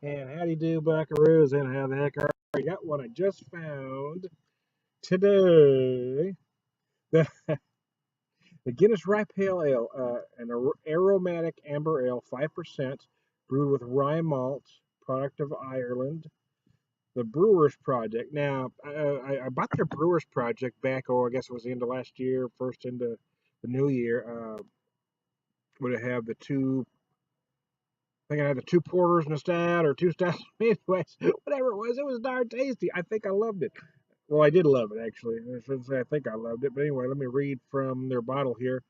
And howdy do, buckaroos, and how the heck are you? I got one I just found today. The, the Guinness Rye Pale Ale, an aromatic amber ale, 5%, brewed with rye malt, product of Ireland. The Brewers Project. Now, I bought their Brewers Project back, I guess it was the end of last year, first into the new year. Would it have the two? I think I had the two porters and a stout, or two stouts. Anyways, whatever it was darn tasty. I think I loved it. Well, I did love it, actually. I shouldn't say I think I loved it. But anyway, let me read from their bottle here.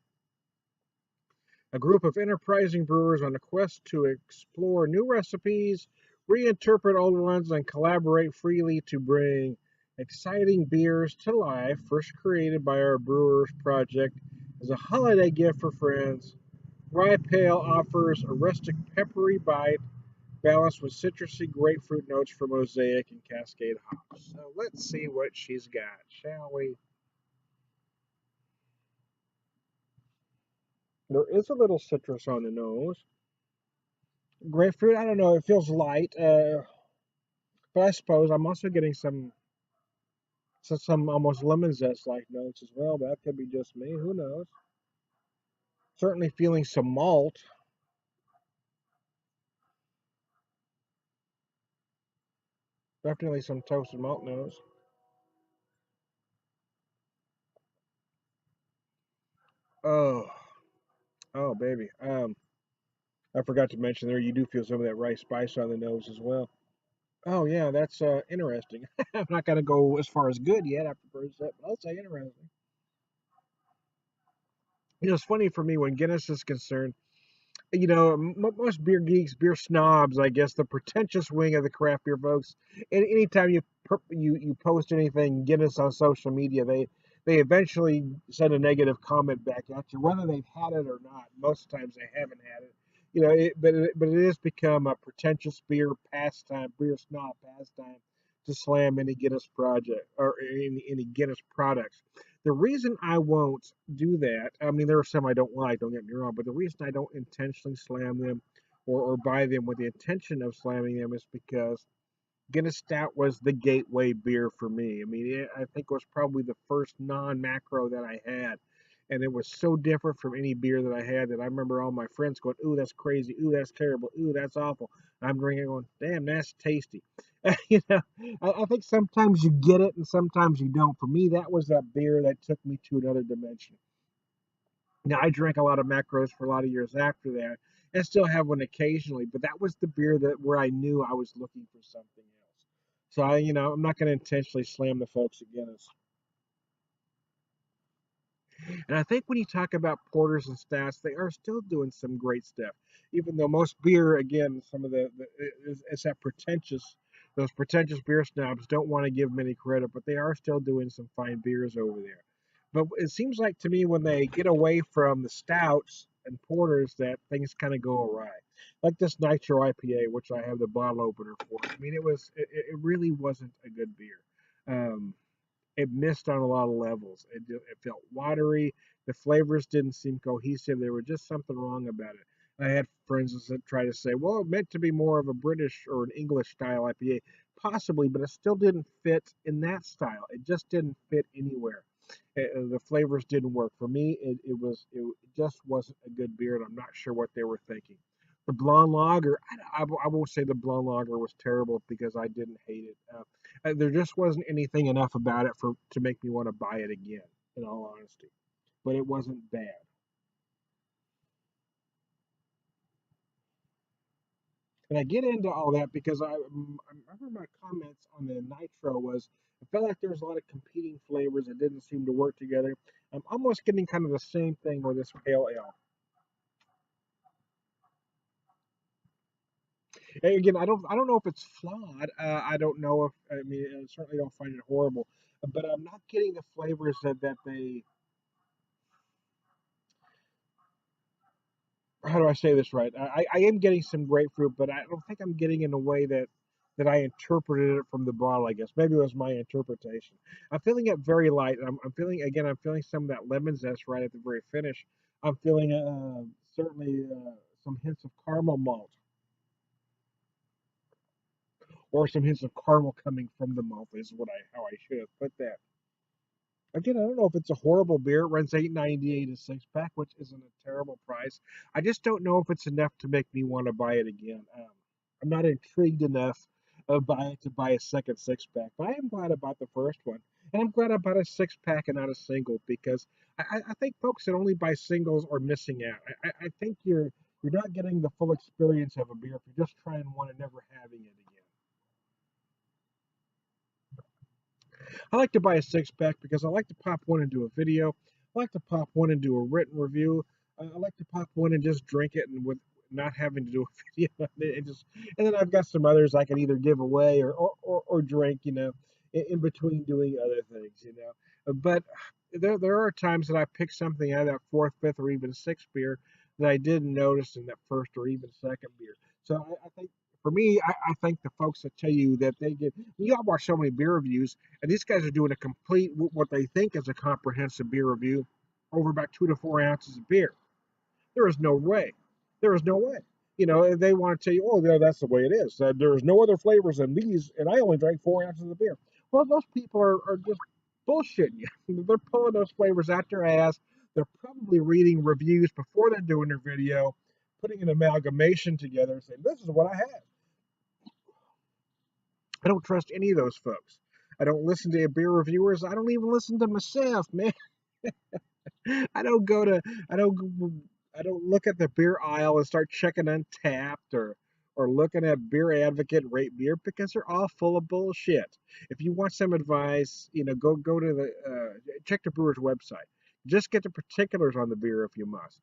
A group of enterprising brewers on a quest to explore new recipes, reinterpret old ones, and collaborate freely to bring exciting beers to life. First created by our Brewers Project as a holiday gift for friends, Rye Pale offers a rustic, peppery bite balanced with citrusy grapefruit notes from Mosaic and Cascade hops. So let's see what she's got, shall we? There is a little citrus on the nose. Grapefruit, I don't know, it feels light, but I suppose I'm also getting some almost lemon zest like notes as well. But that could be just me. Who knows? Certainly feeling some malt. Definitely some toasted malt notes. Oh, oh, baby. I forgot to mention there you do feel some of that rice spice on the nose as well. Oh yeah, that's interesting. I'm not gonna go as far as good yet after first sip, but I'll say interesting. It's funny for me when Guinness is concerned. Most beer geeks, beer snobs, I guess, the pretentious wing of the craft beer folks. And anytime you post anything Guinness on social media, they eventually send a negative comment back at you, whether they've had it or not. Most times they haven't had it. But it has become a pretentious beer snob pastime to slam any Guinness project or any Guinness products. The reason I won't do that, I mean, there are some I don't like, don't get me wrong, but the reason I don't intentionally slam them or buy them with the intention of slamming them is because Guinness Stout was the gateway beer for me. I mean, I think it was probably the first non macro that I had. And it was so different from any beer that I had that I remember all my friends going, "Ooh, that's crazy. Ooh, that's terrible. Ooh, that's awful." I'm drinking, going, "Damn, that's tasty." you know, I think sometimes you get it and sometimes you don't. For me, that was that beer that took me to another dimension. Now, I drank a lot of macros for a lot of years after that, and still have one occasionally. But that was the beer that where I knew I was looking for something else. So I'm not going to intentionally slam the folks at Guinness. And I think when you talk about porters and stouts, they are still doing some great stuff. Even though most beer, again, some of it's that those pretentious beer snobs don't want to give them any credit, but they are still doing some fine beers over there. But it seems like to me when they get away from the stouts and porters that things kind of go awry. Like this Nitro IPA, which I have the bottle opener for. I mean, it really wasn't a good beer. Um, it missed on a lot of levels. It felt watery. The flavors didn't seem cohesive. There was just something wrong about it. I had friends that try to say, well, it meant to be more of a British or an English style IPA, possibly, but it still didn't fit in that style. It just didn't fit anywhere. The flavors didn't work for me. It just wasn't a good beer, and I'm not sure what they were thinking. The blonde lager, I won't say the blonde lager was terrible because I didn't hate it. There just wasn't anything enough about it to make me want to buy it again, in all honesty. But it wasn't bad. And I get into all that because I remember my comments on the Nitro was I felt like there was a lot of competing flavors that didn't seem to work together. I'm almost getting kind of the same thing with this pale ale. And again, I don't know if it's flawed. I don't know if I mean I certainly don't find it horrible, but I'm not getting the flavors that they. How do I say this right? I am getting some grapefruit, but I don't think I'm getting in a way that I interpreted it from the bottle. I guess maybe it was my interpretation. I'm feeling it very light. I'm feeling some of that lemon zest right at the very finish. I'm feeling certainly some hints of caramel malt. or some hints of caramel coming from the malt is how I should have put that. Again, I don't know if it's a horrible beer. It runs 8.98 a six pack, which isn't a terrible price. I just don't know if it's enough to make me want to buy it again. I'm not intrigued enough by it to buy a second six pack, but I am glad I bought the first one, and I'm glad I bought a six pack and not a single because I think folks that only buy singles are missing out. I think you're not getting the full experience of a beer if you're just trying one and never having it again. I like to buy a six pack because I like to pop one and do a video. I like to pop one and do a written review. I like to pop one and just drink it and with not having to do a video and then I've got some others I can either give away or drink, in between doing other things, But there are times that I pick something out of that fourth, fifth, or even sixth beer that I didn't notice in that first or even second beer. So I think for me, I think the folks that tell you that they get, you all watch so many beer reviews, and these guys are doing a complete, what they think is a comprehensive beer review over about 2 to 4 ounces of beer. There is no way. There is no way. They want to tell you, oh, yeah, that's the way it is. There's no other flavors than these, and I only drank 4 ounces of beer. Well, those people are just bullshitting you. They're pulling those flavors out their ass. They're probably reading reviews before they're doing their video, putting an amalgamation together, and saying, this is what I had. I don't trust any of those folks. I don't listen to beer reviewers. I don't even listen to myself, man. I don't go to I don't I don't look at the beer aisle and start checking Untapped or looking at Beer Advocate Rate Beer because they're all full of bullshit. If you want some advice, go to the check the brewer's website. Just get the particulars on the beer if you must.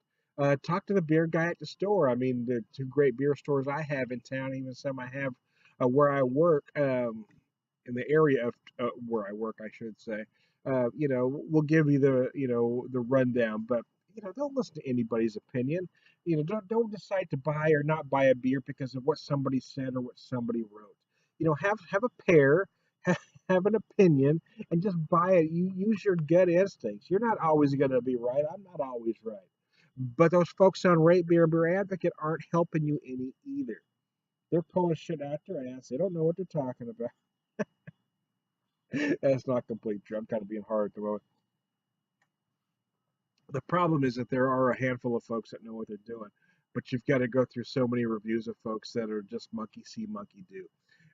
Talk to the beer guy at the store. I mean, the two great beer stores I have in town, even some I have where I work. In the area of where I work, I should say, we'll give you the rundown, but don't listen to anybody's opinion. Don't decide to buy or not buy a beer because of what somebody said or what somebody wrote. Have a pair, have an opinion, and just buy it. You use your gut instincts. You're not always going to be right. I'm not always right. But those folks on Rate Beer and Beer Advocate aren't helping you any either. They're pulling shit out their ass. They don't know what they're talking about. That's not complete true. I'm kind of being hard at the moment. The problem is that there are a handful of folks that know what they're doing, but you've got to go through so many reviews of folks that are just monkey see, monkey do.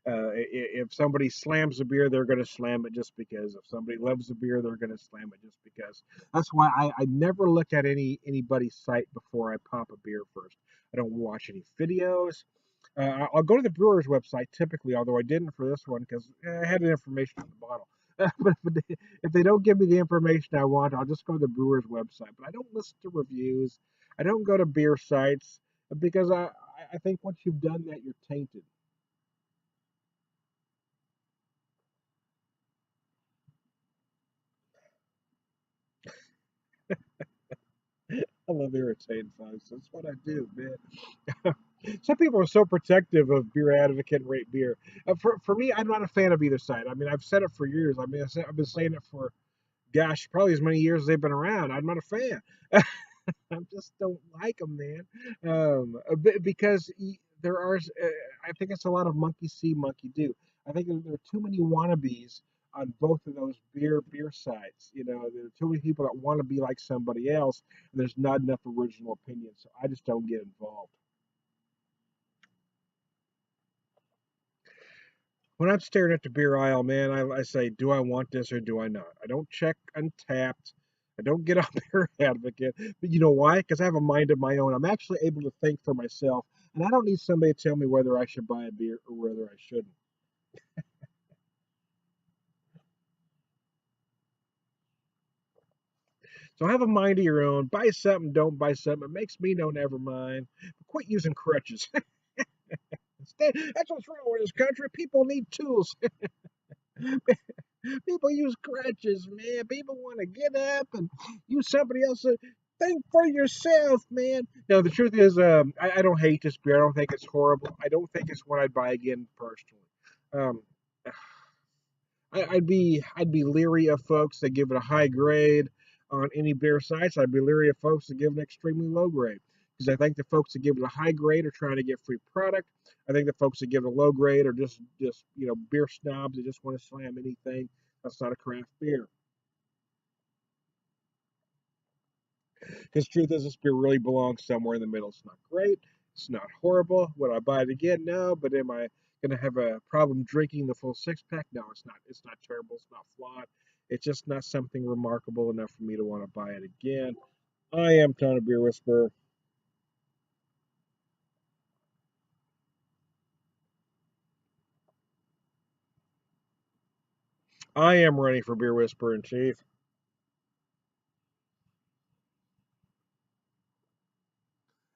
If somebody slams a beer, they're going to slam it just because. If somebody loves a beer, they're going to slam it just because. That's why I never look at anybody's site before I pop a beer first. I don't watch any videos. I'll go to the brewer's website typically, although I didn't for this one because I had the information on the bottle. But if they don't give me the information I want, I'll just go to the brewer's website. But I don't listen to reviews. I don't go to beer sites because I think once you've done that, you're tainted. I love irritating folks. That's what I do, man. Some people are so protective of Beer Advocate and Rate Beer. For me, I'm not a fan of either side. I mean, I've said it for years. I mean, I've been saying it for, gosh, probably as many years as they've been around. I'm not a fan. I just don't like them, man. Because there are, I think it's a lot of monkey see, monkey do. I think there are too many wannabes on both of those beer sites. There are too many people that want to be like somebody else, and there's not enough original opinion. So I just don't get involved. When I'm staring at the beer aisle, man, I say, do I want this or do I not? I don't check Untapped. I don't get on Beer Advocate. But you know why? Because I have a mind of my own. I'm actually able to think for myself, and I don't need somebody to tell me whether I should buy a beer or whether I shouldn't. So have a mind of your own. Buy something, don't buy something. It makes me no never mind. But quit using crutches. That's what's wrong with this country. People need tools. People use crutches, man. People want to get up and use somebody else's. Think for yourself, man. No, the truth is, I don't hate this beer. I don't think it's horrible. I don't think it's one I'd buy again personally. Um, I'd be leery of folks that give it a high grade on any beer sites. I'd be leery of folks that give it an extremely low grade because I think the folks that give it a high grade are trying to get free product. I think the folks that give it a low grade are just beer snobs that just want to slam anything that's not a craft beer. Because truth is, this beer really belongs somewhere in the middle. It's not great. It's not horrible. Would I buy it again? No. But am I going to have a problem drinking the full six pack? No, it's not. It's not terrible. It's not flawed. It's just not something remarkable enough for me to want to buy it again. I am Tony Beer Whisperer. I am ready for Beer Whisperer in Chief.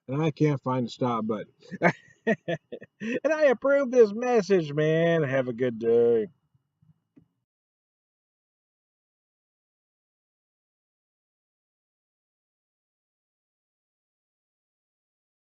And I can't find the stop button. And I approve this message, man. Have a good day.